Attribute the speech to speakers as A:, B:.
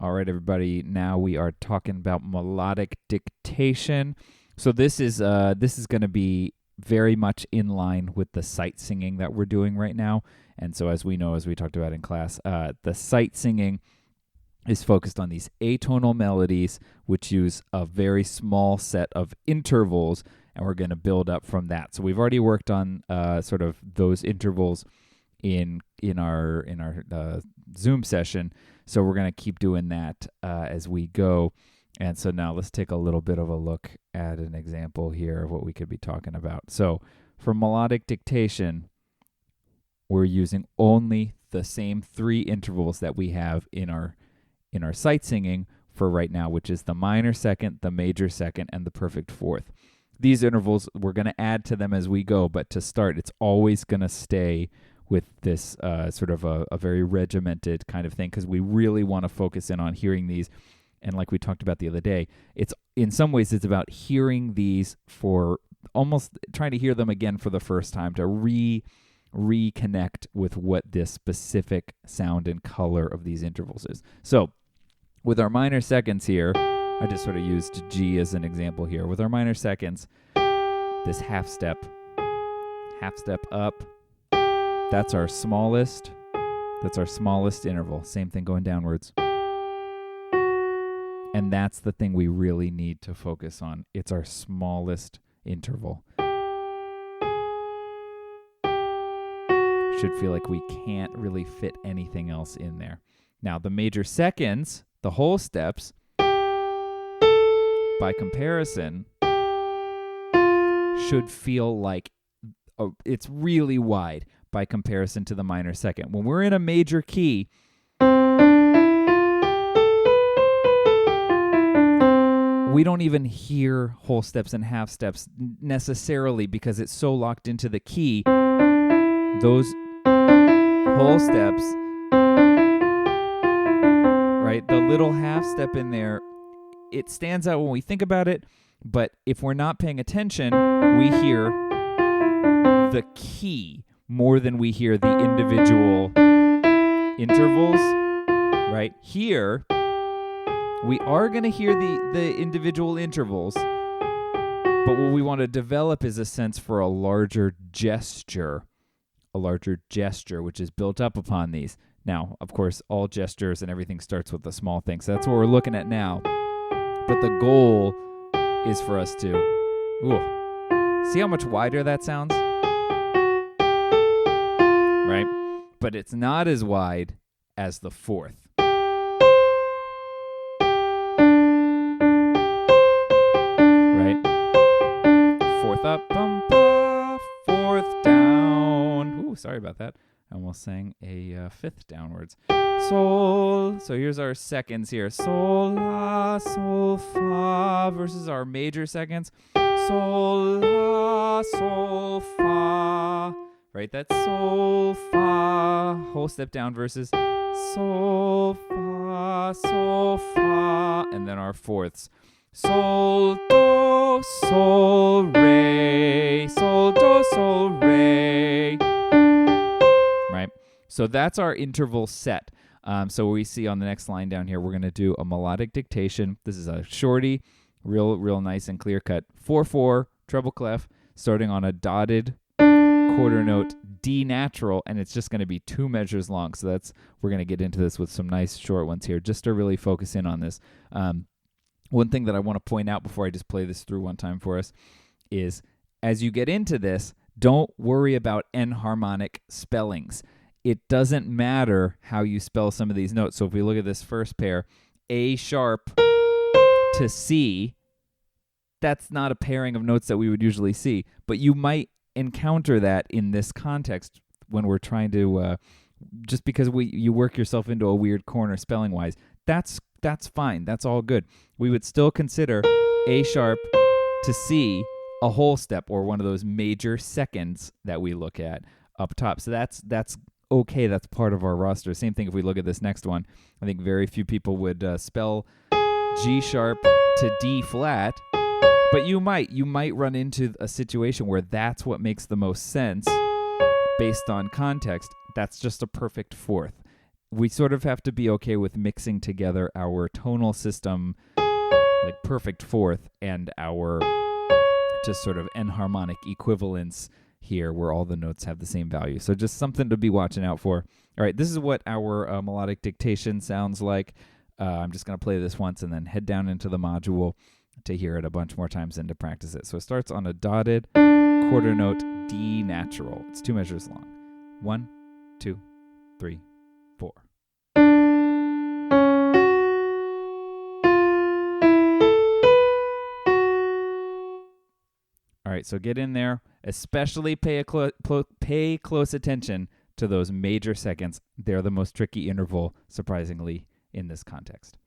A: All right, everybody. Now we are talking about melodic dictation. So this is going to be very much in line with the sight singing that we're doing right now. And so as we know, as we talked about in class, the sight singing is focused on these atonal melodies, which use a very small set of intervals, and we're going to build up from that. So we've already worked on sort of those intervals in our Zoom session. So we're going to keep doing that as we go. And so now let's take a little bit of a look at an example here of what we could be talking about. So for melodic dictation, we're using only the same 3 intervals that we have in our sight singing for right now, which is the minor second, the major second, and the perfect fourth. These intervals, we're going to add to them as we go, but to start, it's always going to stay with this sort of a very regimented kind of thing, because we really want to focus in on hearing these. And like we talked about the other day, it's in some ways it's about hearing these for almost trying to hear them again for the first time, to reconnect with what this specific sound and color of these intervals is. So with our minor seconds here, I just sort of used G as an example here. With our minor seconds, this half step up, that's our smallest interval. Same thing going downwards. And that's the thing we really need to focus on. It's our smallest interval. Should feel like we can't really fit anything else in there. Now, the major seconds, the whole steps, by comparison, should feel like it's really wide by comparison to the minor second. When we're in a major key, we don't even hear whole steps and half steps necessarily because it's so locked into the key. Those whole steps, right? The little half step in there, it stands out when we think about it, but if we're not paying attention, we hear the key more than we hear the individual intervals, right? Here, we are going to hear the individual intervals, but what we want to develop is a sense for a larger gesture, which is built up upon these. Now, of course, all gestures and everything starts with a small thing, so that's what we're looking at now. But the goal is for us to, see how much wider that sounds? Right? But it's not as wide as the fourth. Fourth up, fourth down. Ooh, sorry about that. I almost sang a fifth downwards. Sol. So here's our seconds here. Sol, la, sol, fa versus our major seconds. Sol, la, sol, fa. Right? That's sol, fa. Whole step down versus sol, fa, and then our fourths. Sol, do, sol, re. Sol, do, sol, re. Right? So that's our interval set. So we see on the next line down here, we're going to do a melodic dictation. This is a shorty, real nice and clear cut. 4/4, treble clef, starting on a dotted quarter note D natural, and it's just going to be 2 measures long. So we're going to get into this with some nice short ones here, just to really focus in on this. One thing that I want to point out before I just play this through one time for us is, as you get into this, don't worry about enharmonic spellings. It doesn't matter how you spell some of these notes. So if we look at this first pair, A sharp to C, that's not a pairing of notes that we would usually see, but you might encounter that in this context when we're trying to, just because you work yourself into a weird corner spelling-wise. That's fine. That's all good. We would still consider A sharp to C a whole step, or one of those major seconds that we look at up top. So that's okay. That's part of our roster. Same thing if we look at this next one. I think very few people would spell G sharp to D flat, but you might run into a situation where that's what makes the most sense based on context. That's just a perfect fourth. we sort of have to be okay with mixing together our tonal system, like perfect fourth, and our just sort of enharmonic equivalence here where all the notes have the same value. So just something to be watching out for. All right, this is what our melodic dictation sounds like. I'm just going to play this once and then head down into the module to hear it a bunch more times and to practice it. So it starts on a dotted quarter note D natural. It's 2 measures long. 1, 2, 3, 4. All right, so get in there. Especially pay close attention to those major seconds. They're the most tricky interval, surprisingly, in this context.